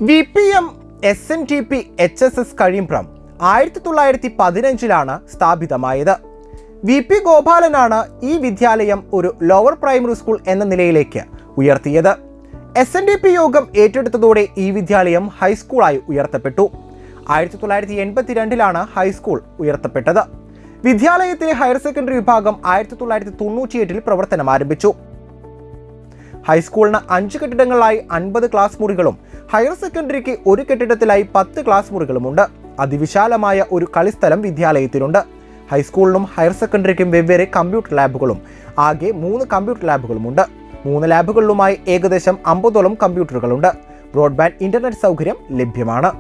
VPM SNTP HSS Kazhimbram 1915 സ്ഥാപിതമായത്. VP ഗോപാലനാണ് ഈ വിദ്യാലയം ഒരു ലോവർ പ്രൈമറി സ്കൂൾ എന്ന നിലയിലേക്ക് ഉയർത്തിയത്. SNDP യോഗം ഏറ്റെടുത്തതോടെ ഈ വിദ്യാലയം ഹൈസ്കൂളായി ഉയർത്തപ്പെട്ടു. 1982 ഹൈസ്കൂൾ ഉയർത്തപ്പെട്ടത്. വിദ്യാലയത്തിലെ ഹയർ സെക്കൻഡറി വിഭാഗം 1998 പ്രവർത്തനം ആരംഭിച്ചു. ഹൈസ്കൂളിന് 5 കെട്ടിടങ്ങളായി 50 ക്ലാസ് മുറികളും ഹയർ സെക്കൻഡറിക്ക് ഒരു കെട്ടിടത്തിലായി 10 ക്ലാസ് മുറികളുമുണ്ട്. അതിവിശാലമായ ഒരു കളിസ്ഥലം വിദ്യാലയത്തിലുണ്ട്. ഹൈസ്കൂളിനും ഹയർ സെക്കൻഡറിക്കും വെവ്വേറെ കമ്പ്യൂട്ടർ ലാബുകളും ആകെ 3 കമ്പ്യൂട്ടർ ലാബുകളുമുണ്ട്. 3 ലാബുകളിലുമായി ഏകദേശം 50ഓളം കമ്പ്യൂട്ടറുകളുണ്ട്. ബ്രോഡ്ബാൻഡ് ഇന്റർനെറ്റ് സൗകര്യം ലഭ്യമാണ്.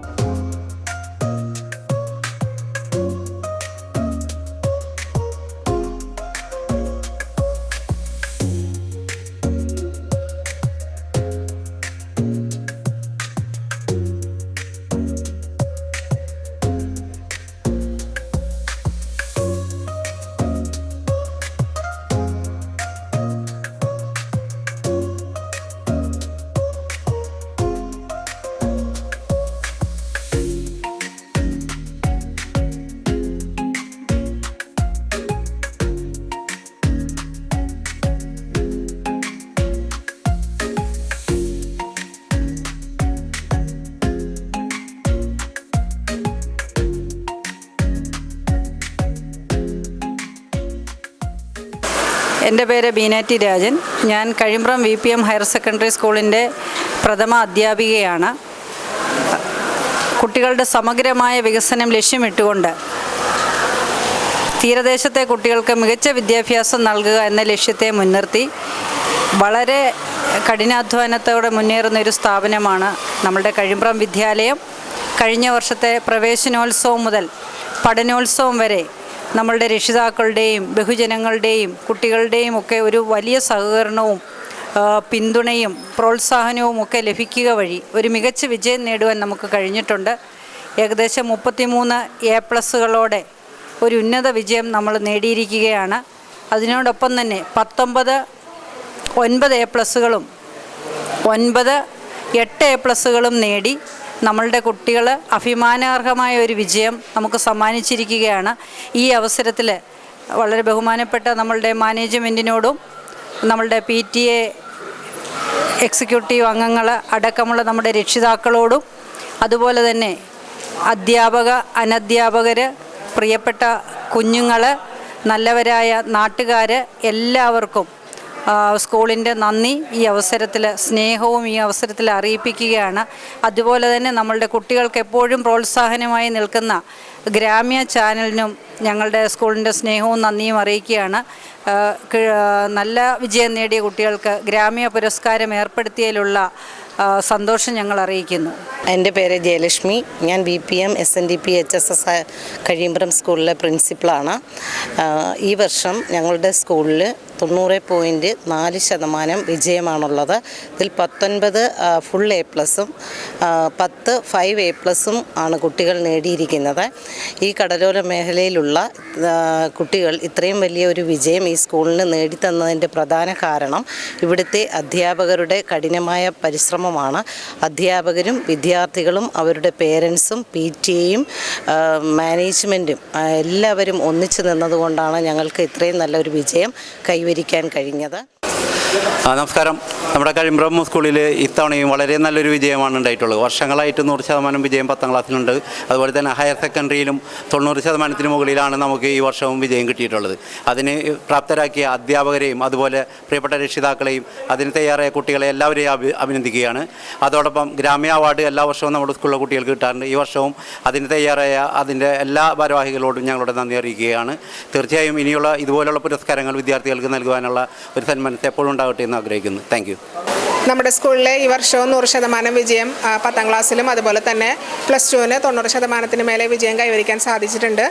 എൻ്റെ പേര് ബീനാറ്റി രാജൻ. ഞാൻ കഴിമ്പ്രം VPM ഹയർ സെക്കൻഡറി സ്കൂളിൻ്റെ പ്രഥമ അധ്യാപികയാണ്. കുട്ടികളുടെ സമഗ്രമായ വികസനം ലക്ഷ്യമിട്ടുകൊണ്ട് തീരദേശത്തെ കുട്ടികൾക്ക് മികച്ച വിദ്യാഭ്യാസം നൽകുക എന്ന ലക്ഷ്യത്തെ മുൻനിർത്തി വളരെ കഠിനാധ്വാനത്തോടെ മുന്നേറുന്ന ഒരു സ്ഥാപനമാണ് നമ്മളുടെ കഴിമ്പ്രം വിദ്യാലയം. കഴിഞ്ഞ വർഷത്തെ പ്രവേശനോത്സവം മുതൽ പഠനോത്സവം വരെ നമ്മളുടെ രക്ഷിതാക്കളുടെയും ബഹുജനങ്ങളുടെയും കുട്ടികളുടെയും ഒക്കെ ഒരു വലിയ സഹകരണവും പിന്തുണയും പ്രോത്സാഹനവും ഒക്കെ ലഭിക്കുക വഴി ഒരു മികച്ച വിജയം നേടുവാൻ നമുക്ക് കഴിഞ്ഞിട്ടുണ്ട്. ഏകദേശം 33 A+കളോടെ ഒരു ഉന്നത വിജയം നമ്മൾ നേടിയിരിക്കുകയാണ്. അതിനോടൊപ്പം തന്നെ 9 A+കളും 9 8 A+കളും നേടി നമ്മളുടെ കുട്ടികൾ അഭിമാനാർഹമായ ഒരു വിജയം നമുക്ക് സമ്മാനിച്ചിരിക്കുകയാണ്. ഈ അവസരത്തിൽ വളരെ ബഹുമാനപ്പെട്ട നമ്മളുടെ മാനേജ്മെൻറ്റിനോടും നമ്മളുടെ PTA എക്സിക്യൂട്ടീവ് അംഗങ്ങൾ അടക്കമുള്ള നമ്മുടെ രക്ഷിതാക്കളോടും അതുപോലെ തന്നെ അധ്യാപക അനധ്യാപകർ പ്രിയപ്പെട്ട കുഞ്ഞുങ്ങൾ നല്ലവരായ നാട്ടുകാർ എല്ലാവർക്കും സ്കൂളിൻ്റെ നന്ദി ഈ അവസരത്തിൽ സ്നേഹവും ഈ അവസരത്തിൽ അറിയിപ്പിക്കുകയാണ്. അതുപോലെ തന്നെ നമ്മളുടെ കുട്ടികൾക്ക് എപ്പോഴും പ്രോത്സാഹനമായി നിൽക്കുന്ന ഗ്രാമ്യ ചാനലിനും ഞങ്ങളുടെ സ്കൂളിൻ്റെ സ്നേഹവും നന്ദിയും അറിയിക്കുകയാണ്. നല്ല വിജയം നേടിയ കുട്ടികൾക്ക് ഗ്രാമ്യ പുരസ്കാരം ഏർപ്പെടുത്തിയതിലുള്ള സന്തോഷം ഞങ്ങൾ അറിയിക്കുന്നു. എൻ്റെ പേര് ജയലക്ഷ്മി. ഞാൻ VPM SNDP HSS കഴിമ്പ്രം സ്കൂളിലെ പ്രിൻസിപ്പളാണ്. ഈ വർഷം ഞങ്ങളുടെ സ്കൂളിൽ 90.4% വിജയമാണുള്ളത്. ഇതിൽ 19 ഫുൾ A+ഉം 10 5 A+ഉം ആണ് കുട്ടികൾ നേടിയിരിക്കുന്നത്. ഈ കടലോര മേഖലയിലുള്ള കുട്ടികൾ ഇത്രയും വലിയ ഒരു വിജയം ഈ സ്കൂളിന് നേടിത്തന്നതിൻ്റെ പ്രധാന കാരണം ഇവിടുത്തെ അധ്യാപകരുടെ കഠിനമായ പരിശ്രമമാണ്. അധ്യാപകരും വിദ്യാർത്ഥികളും അവരുടെ പേരൻസും PTAയും മാനേജ്മെൻറ്റും എല്ലാവരും ഒന്നിച്ചു നിന്നതുകൊണ്ടാണ് ഞങ്ങൾക്ക് ഇത്രയും നല്ലൊരു വിജയം കൈവരിക്കാൻ കഴിഞ്ഞത്. നമസ്കാരം. നമ്മുടെ കഴിമ്പ്രം സ്കൂളിൽ ഇത്തവണയും വളരെ നല്ലൊരു വിജയമാണ് ഉണ്ടായിട്ടുള്ളത്. വർഷങ്ങളായിട്ട് 100% വിജയം 10ാം ക്ലാസ്സിലുണ്ട്. അതുപോലെ തന്നെ ഹയർ സെക്കൻഡറിയിലും 90% മുകളിലാണ് നമുക്ക് ഈ വർഷവും വിജയം കിട്ടിയിട്ടുള്ളത്. അതിന് പ്രാപ്തരാക്കിയ അധ്യാപകരെയും അതുപോലെ പ്രിയപ്പെട്ട രക്ഷിതാക്കളെയും അതിന് തയ്യാറായ കുട്ടികളെ എല്ലാവരെയും അഭിനന്ദിക്കുകയാണ്. അതോടൊപ്പം ഗ്രാമ്യ അവാർഡ് എല്ലാ വർഷവും നമ്മുടെ സ്കൂളിലെ കുട്ടികൾക്ക് കിട്ടാറുണ്ട്. ഈ വർഷവും അതിന് തയ്യാറായ അതിൻ്റെ എല്ലാ ഭാരവാഹികളോടും ഞങ്ങളുടെ നന്ദി അറിയിക്കുകയാണ്. തീർച്ചയായും ഇനിയുള്ള ഇതുപോലുള്ള പുരസ്കാരങ്ങൾ വിദ്യാർത്ഥികൾക്ക് നൽകുവാനുള്ള ഒരു സന്മനസ് എപ്പോഴും ഉണ്ടാകട്ടെ എന്ന് ആഗ്രഹിക്കുന്നു. Thank you. നമ്മുടെ സ്കൂളിലെ ഈ വർഷവും 100% വിജയം 10ാം ക്ലാസ്സിലും അതുപോലെ തന്നെ +2-ന് 90% മേലെ വിജയം കൈവരിക്കാൻ സാധിച്ചിട്ടുണ്ട്.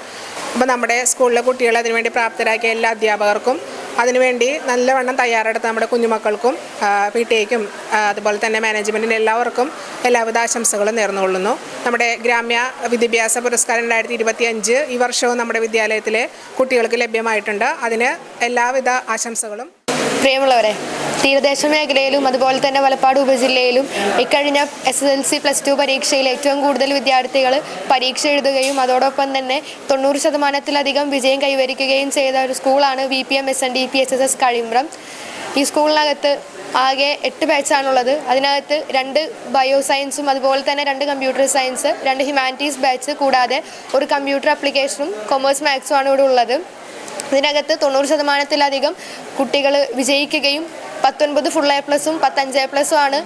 അപ്പോൾ നമ്മുടെ സ്കൂളിലെ കുട്ടികളെ അതിനുവേണ്ടി പ്രാപ്തരാക്കിയ എല്ലാ അധ്യാപകർക്കും അതിനുവേണ്ടി നല്ലവണ്ണം തയ്യാറെടുത്ത നമ്മുടെ കുഞ്ഞുമക്കൾക്കും PTAയ്ക്കും അതുപോലെ തന്നെ മാനേജ്മെൻറ്റിന് എല്ലാവർക്കും എല്ലാവിധ ആശംസകളും നേർന്നുകൊള്ളുന്നു. നമ്മുടെ ഗ്രാമ്യ വിദ്യാഭ്യാസ പുരസ്കാരം 2025 ഈ വർഷവും നമ്മുടെ വിദ്യാലയത്തിലെ കുട്ടികൾക്ക് ലഭ്യമായിട്ടുണ്ട്. അതിന് എല്ലാവിധ ആശംസകളും പ്രിയമുള്ളവരെ, തീരദേശ മേഖലയിലും അതുപോലെ തന്നെ വലപ്പാട് ഉപജില്ലയിലും ഇക്കഴിഞ്ഞ SSLC +2 പരീക്ഷയിൽ ഏറ്റവും കൂടുതൽ വിദ്യാർത്ഥികൾ പരീക്ഷ എഴുതുകയും അതോടൊപ്പം തന്നെ 90% വിജയം കൈവരിക്കുകയും ചെയ്ത ഒരു സ്കൂളാണ് VPM SNDP SSS കഴിമ്പ്രം. ഈ സ്കൂളിനകത്ത് ആകെ 8 ബാച്ചാണുള്ളത്. അതിനകത്ത് 2 ബയോ സയൻസും അതുപോലെ തന്നെ 2 കമ്പ്യൂട്ടർ സയൻസ്, 2 ഹ്യൂമാനിറ്റീസ് ബാച്ച് കൂടാതെ ഒരു കമ്പ്യൂട്ടർ ആപ്ലിക്കേഷനും കൊമേഴ്സ് മാത്സും ആണ് ഇവിടെ ഉള്ളത്. ഇതിനകത്ത് 90%-ലധികം കുട്ടികൾ വിജയിക്കുകയും 19 ഫുൾ A+ഉം 15 A+ഉം ആണ്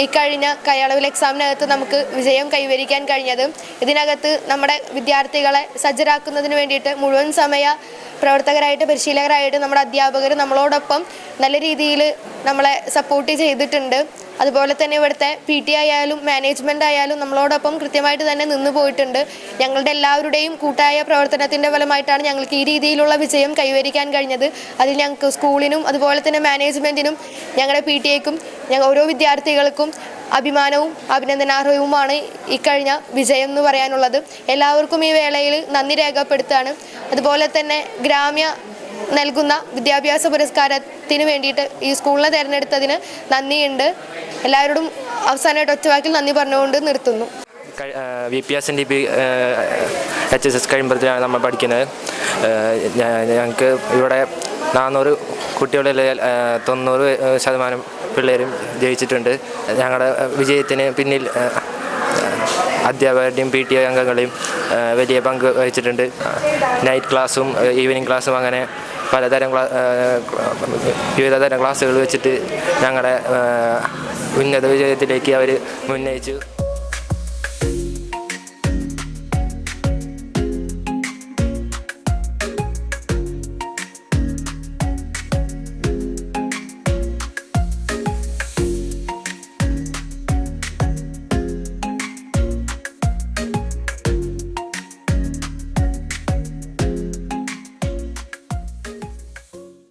ഈ കഴിഞ്ഞ കൈയളവിൽ എക്സാമിനകത്ത് നമുക്ക് വിജയം കൈവരിക്കാൻ കഴിഞ്ഞത്. ഇതിനകത്ത് നമ്മുടെ വിദ്യാർത്ഥികളെ സജ്ജരാക്കുന്നതിന് വേണ്ടിയിട്ട് മുഴുവൻ സമയ പ്രവർത്തകരായിട്ട് പരിശീലകരായിട്ട് നമ്മുടെ അധ്യാപകർ നമ്മളോടൊപ്പം നല്ല രീതിയിൽ നമ്മളെ സപ്പോർട്ട് ചെയ്തിട്ടുണ്ട്. അതുപോലെ തന്നെ ഇവിടുത്തെ PT ആയാലും മാനേജ്മെൻ്റ് ആയാലും നമ്മളോടൊപ്പം കൃത്യമായിട്ട് തന്നെ നിന്ന് പോയിട്ടുണ്ട്. ഞങ്ങളുടെ എല്ലാവരുടെയും കൂട്ടായ പ്രവർത്തനത്തിൻ്റെ ഫലമായിട്ടാണ് ഞങ്ങൾക്ക് ഈ രീതിയിലുള്ള വിജയം കൈവരിക്കാൻ കഴിഞ്ഞത്. അതിൽ ഞങ്ങൾക്ക് സ്കൂളിനും അതുപോലെ തന്നെ മാനേജ്മെൻറ്റിനും ഞങ്ങളുടെ PTAക്കും ഓരോ വിദ്യാർത്ഥികൾക്കും അഭിമാനവും അഭിനന്ദനാർഹവുമാണ് ഇക്കഴിഞ്ഞ വിജയം എന്ന് പറയാനുള്ളത്. എല്ലാവർക്കും ഈ വേളയിൽ നന്ദി രേഖപ്പെടുത്തുകയാണ്. അതുപോലെ തന്നെ ഗ്രാമ്യ നൽകുന്ന വിദ്യാഭ്യാസ പുരസ്കാരത്തിന് വേണ്ടിയിട്ട് ഈ സ്കൂളിനെ തിരഞ്ഞെടുത്തതിന് നന്ദിയുണ്ട്. എല്ലാവരോടും അവസാനമായിട്ട് ഒറ്റവാക്കിൽ നന്ദി പറഞ്ഞുകൊണ്ട് നിർത്തുന്നു. VPM SNDP HSS കഴിയുമ്പോഴത്തേക്കാണ് നമ്മൾ പഠിക്കുന്നത്. ഞങ്ങൾക്ക് ഇവിടെ 400 കുട്ടികളിൽ 90% പിള്ളേരും ജയിച്ചിട്ടുണ്ട്. ഞങ്ങളുടെ വിജയത്തിന് പിന്നിൽ അധ്യാപകരുടെയും PTA അംഗങ്ങളെയും വലിയ പങ്ക് വഹിച്ചിട്ടുണ്ട്. നൈറ്റ് ക്ലാസ്സും ഈവനിങ് ക്ലാസ്സും അങ്ങനെ വിവിധതരം ക്ലാസ്സുകൾ വെച്ചിട്ട് ഞങ്ങളുടെ ഉന്നത വിജയത്തിലേക്ക് അവർ മുന്നയിച്ചു.